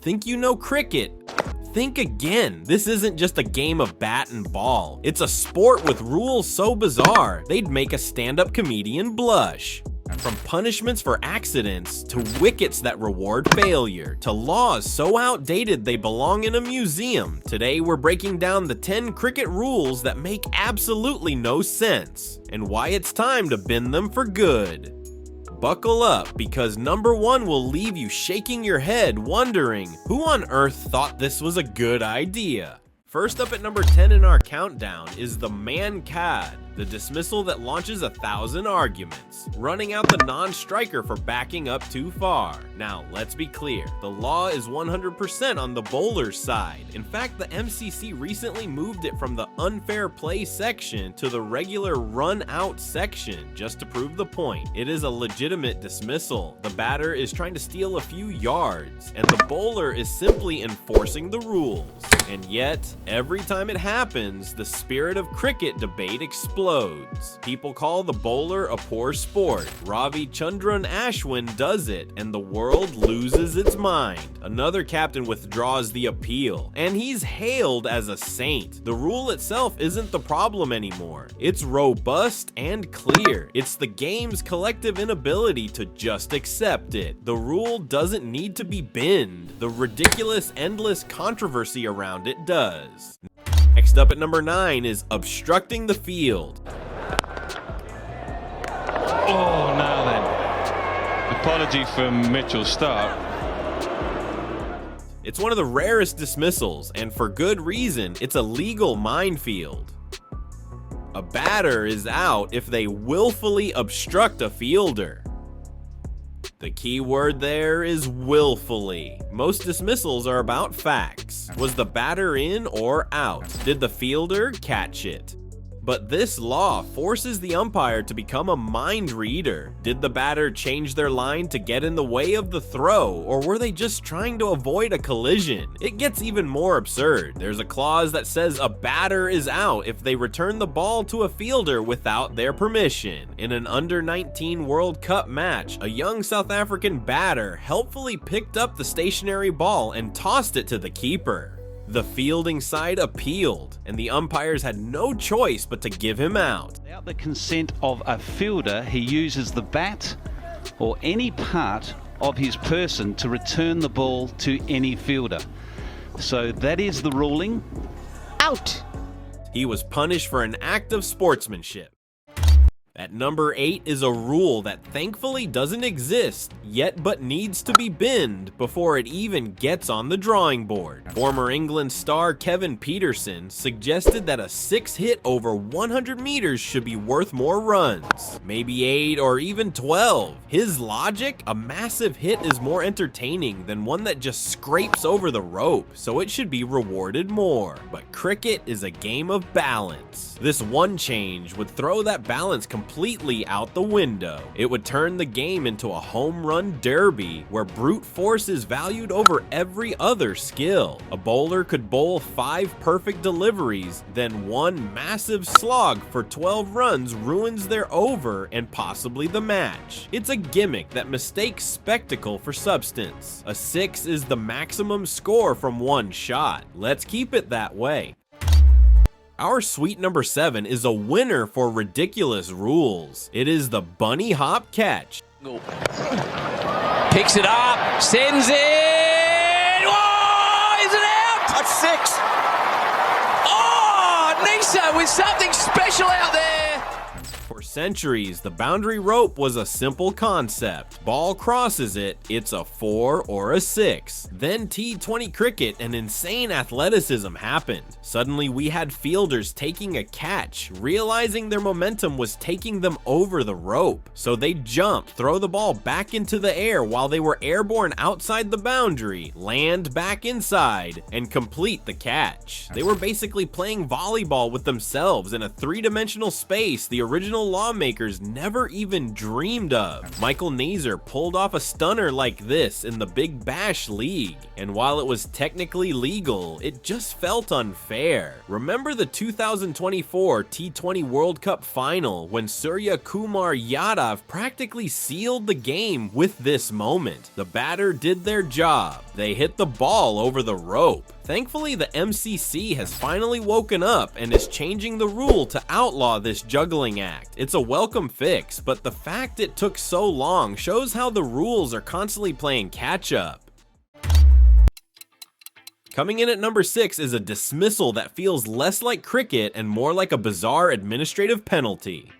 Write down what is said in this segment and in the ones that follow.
Think you know cricket? Think again. This isn't just a game of bat and ball. It's a sport with rules so bizarre, they'd make a stand-up comedian blush. From punishments for accidents, to wickets that reward failure, to laws so outdated they belong in a museum, today we're breaking down the 10 cricket rules that make absolutely no sense, and why it's time to bend them for good. Buckle up, because number 1 will leave you shaking your head wondering, who on earth thought this was a good idea? First up at number 10 in our countdown is the Mankad, the dismissal that launches 1,000 arguments, running out the non-striker for backing up too far. Now, let's be clear, the law is 100% on the bowler's side. In fact, the MCC recently moved it from the unfair play section to the regular run-out section, just to prove the point. It is a legitimate dismissal. The batter is trying to steal a few yards, and the bowler is simply enforcing the rules. And yet, every time it happens, the spirit of cricket debate explodes. People call the bowler a poor sport. Ravichandran Ashwin does it, and the world loses its mind. Another captain withdraws the appeal, and he's hailed as a saint. The rule itself isn't the problem anymore. It's robust and clear. It's the game's collective inability to just accept it. The rule doesn't need to be bent. The ridiculous, endless controversy around it does. Next up at number 9 is obstructing the field. Oh, now then. Apology from Mitchell Stark. It's one of the rarest dismissals, and for good reason. It's a legal minefield. A batter is out if they willfully obstruct a fielder. The key word there is willfully. Most dismissals are about facts. Was the batter in or out? Did the fielder catch it? But this law forces the umpire to become a mind reader. Did the batter change their line to get in the way of the throw, or were they just trying to avoid a collision? It gets even more absurd. There's a clause that says a batter is out if they return the ball to a fielder without their permission. In an under-19 World Cup match, a young South African batter helpfully picked up the stationary ball and tossed it to the keeper. The fielding side appealed, and the umpires had no choice but to give him out. Without the consent of a fielder, he uses the bat or any part of his person to return the ball to any fielder. So that is the ruling. Out! He was punished for an act of sportsmanship. At number 8 is a rule that thankfully doesn't exist yet but needs to be bent before it even gets on the drawing board. Former England star Kevin Peterson suggested that a 6 hit over 100 meters should be worth more runs, maybe 8 or even 12. His logic? A massive hit is more entertaining than one that just scrapes over the rope, so it should be rewarded more. But cricket is a game of balance. This one change would throw that balance completely out the window. It would turn the game into a home run derby where brute force is valued over every other skill. A bowler could bowl 5 perfect deliveries, then one massive slog for 12 runs ruins their over and possibly the match. It's a gimmick that mistakes spectacle for substance. A 6 is the maximum score from one shot. Let's keep it that way. Our sweet number 7 is a winner for ridiculous rules. It is the bunny hop catch. Picks it up, sends it. Oh, is it out? That's 6. Oh, Nisa with something special out there. For centuries, the boundary rope was a simple concept. Ball crosses it, it's a 4 or a 6. Then T20 cricket and insane athleticism happened. Suddenly we had fielders taking a catch, realizing their momentum was taking them over the rope. So they jumped, throw the ball back into the air while they were airborne outside the boundary, land back inside, and complete the catch. They were basically playing volleyball with themselves in a 3-dimensional space the original law lawmakers never even dreamed of. Michael Nazar pulled off a stunner like this in the Big Bash League, and while it was technically legal, it just felt unfair. Remember the 2024 T20 World Cup final when Surya Kumar Yadav practically sealed the game with this moment? The batter did their job. They hit the ball over the rope. Thankfully, the MCC has finally woken up and is changing the rule to outlaw this juggling act. It's a welcome fix, but the fact it took so long shows how the rules are constantly playing catch up. Coming in at number 6 is a dismissal that feels less like cricket and more like a bizarre administrative penalty.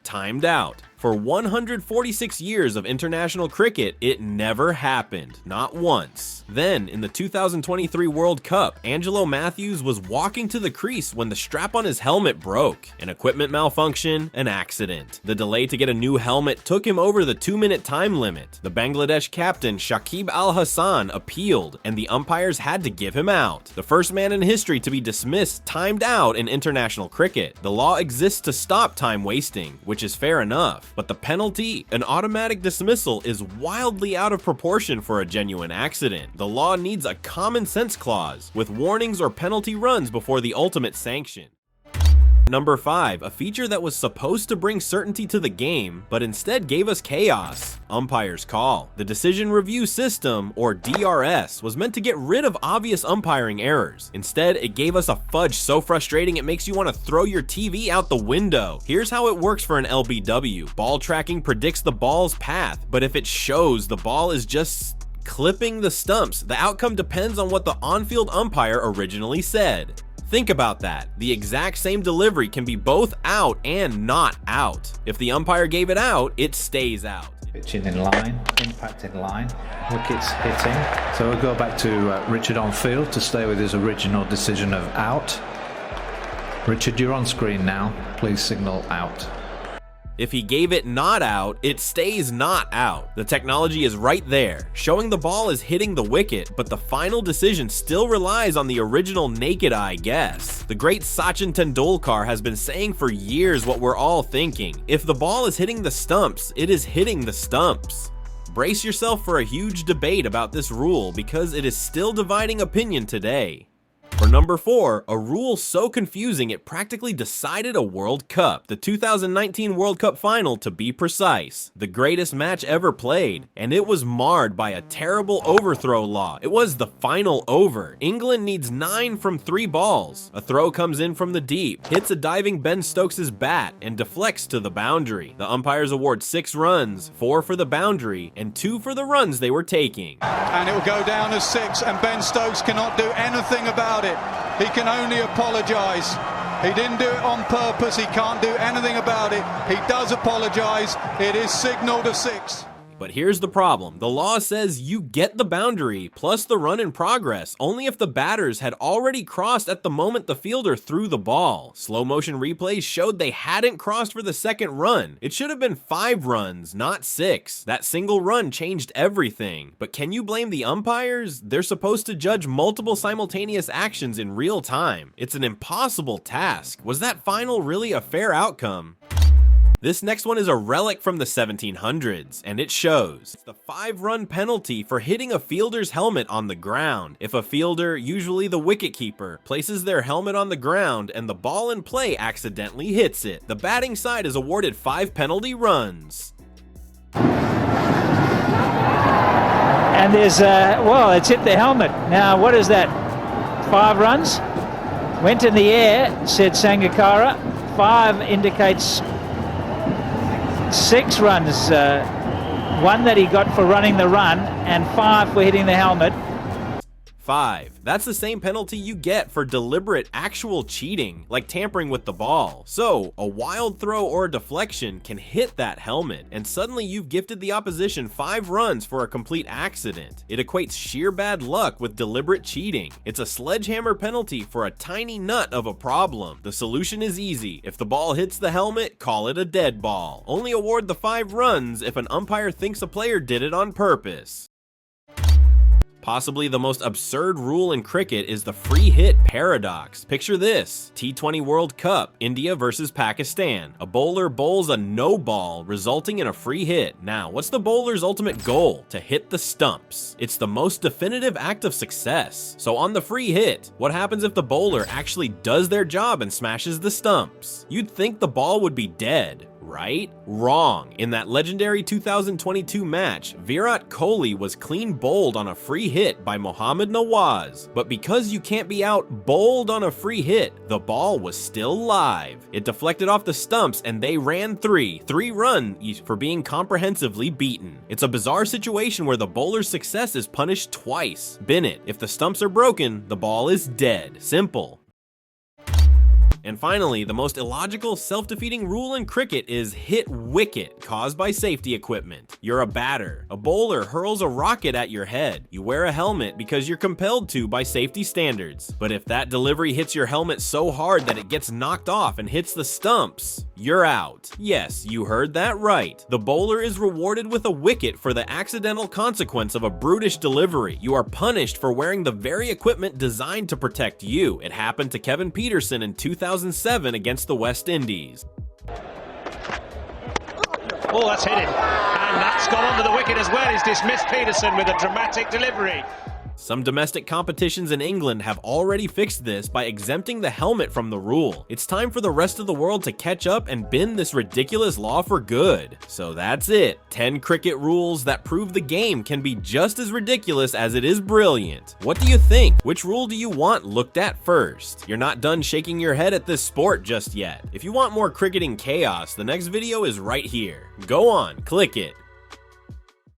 Timed out. For 146 years of international cricket, it never happened, not once. Then, in the 2023 World Cup, Angelo Mathews was walking to the crease when the strap on his helmet broke. An equipment malfunction, an accident. The delay to get a new helmet took him over the 2-minute time limit. The Bangladesh captain Shakib Al Hassan appealed, and the umpires had to give him out. The first man in history to be dismissed timed out in international cricket. The law exists to stop time wasting, which is fair enough. But the penalty, an automatic dismissal, is wildly out of proportion for a genuine accident. The law needs a common sense clause, with warnings or penalty runs before the ultimate sanction. Number 5, a feature that was supposed to bring certainty to the game, but instead gave us chaos. Umpire's call. The decision review system, or DRS, was meant to get rid of obvious umpiring errors. Instead, it gave us a fudge so frustrating it makes you want to throw your TV out the window. Here's how it works for an LBW. Ball tracking predicts the ball's path, but if it shows the ball is just clipping the stumps, the outcome depends on what the on-field umpire originally said. Think about that. The exact same delivery can be both out and not out. If the umpire gave it out, it stays out. Pitching in line, impact in line, wickets hitting. So we'll go back to Richard on field to stay with his original decision of out. Richard, you're on screen now. Please signal out. If he gave it not out, it stays not out. The technology is right there, showing the ball is hitting the wicket, but the final decision still relies on the original naked eye guess. The great Sachin Tendulkar has been saying for years what we're all thinking. If the ball is hitting the stumps, it is hitting the stumps. Brace yourself for a huge debate about this rule because it is still dividing opinion today. For number 4, a rule so confusing it practically decided a World Cup, the 2019 World Cup final to be precise, the greatest match ever played, and it was marred by a terrible overthrow law. It was the final over. England needs 9 from 3 balls. A throw comes in from the deep, hits a diving Ben Stokes' bat, and deflects to the boundary. The umpires award 6 runs, 4 for the boundary, and 2 for the runs they were taking. And it will go down as 6, and Ben Stokes cannot do anything about it. He can only apologise. He didn't do it on purpose. He can't do anything about it. He does apologise. It is signalled a 6. But here's the problem. The law says you get the boundary plus the run in progress only if the batters had already crossed at the moment the fielder threw the ball. Slow motion replays showed they hadn't crossed for the second run. It should have been 5 runs, not 6. That single run changed everything. But can you blame the umpires? They're supposed to judge multiple simultaneous actions in real time. It's an impossible task. Was that final really a fair outcome? This next one is a relic from the 1700s, and it shows. It's the 5-run penalty for hitting a fielder's helmet on the ground. If a fielder, usually the wicketkeeper, places their helmet on the ground and the ball in play accidentally hits it, the batting side is awarded 5 penalty runs. And there's, well, it's hit the helmet. Now, what is that? 5 runs? Went in the air, said Sangakkara. 5 indicates 6 runs, 1 that he got for running the run and 5 for hitting the helmet. 5. That's the same penalty you get for deliberate actual cheating, like tampering with the ball. So, a wild throw or a deflection can hit that helmet, and suddenly you've gifted the opposition 5 runs for a complete accident. It equates sheer bad luck with deliberate cheating. It's a sledgehammer penalty for a tiny nut of a problem. The solution is easy. If the ball hits the helmet, call it a dead ball. Only award the 5 runs if an umpire thinks a player did it on purpose. Possibly the most absurd rule in cricket is the free hit paradox. Picture this: T20 World Cup, India versus Pakistan. A bowler bowls a no ball, resulting in a free hit. Now, what's the bowler's ultimate goal? To hit the stumps. It's the most definitive act of success. So on the free hit, what happens if the bowler actually does their job and smashes the stumps? You'd think the ball would be dead, right? Wrong. In that legendary 2022 match, Virat Kohli was clean bowled on a free hit by Mohammad Nawaz. But because you can't be out bowled on a free hit, the ball was still live. It deflected off the stumps and they ran three runs for being comprehensively beaten. It's a bizarre situation where the bowler's success is punished twice. Bin it. If the stumps are broken, the ball is dead. Simple. And finally, the most illogical, self-defeating rule in cricket is hit wicket, caused by safety equipment. You're a batter. A bowler hurls a rocket at your head. You wear a helmet because you're compelled to by safety standards. But if that delivery hits your helmet so hard that it gets knocked off and hits the stumps, you're out. Yes, you heard that right. The bowler is rewarded with a wicket for the accidental consequence of a brutish delivery. You are punished for wearing the very equipment designed to protect you. It happened to Kevin Peterson in 2007 against the West Indies. Oh, that's hit him. And that's gone under the wicket as well. He's dismissed Peterson with a dramatic delivery. Some domestic competitions in England have already fixed this by exempting the helmet from the rule. It's time for the rest of the world to catch up and bin this ridiculous law for good. So that's it. 10 cricket rules that prove the game can be just as ridiculous as it is brilliant. What do you think? Which rule do you want looked at first? You're not done shaking your head at this sport just yet. If you want more cricketing chaos, the next video is right here. Go on, click it.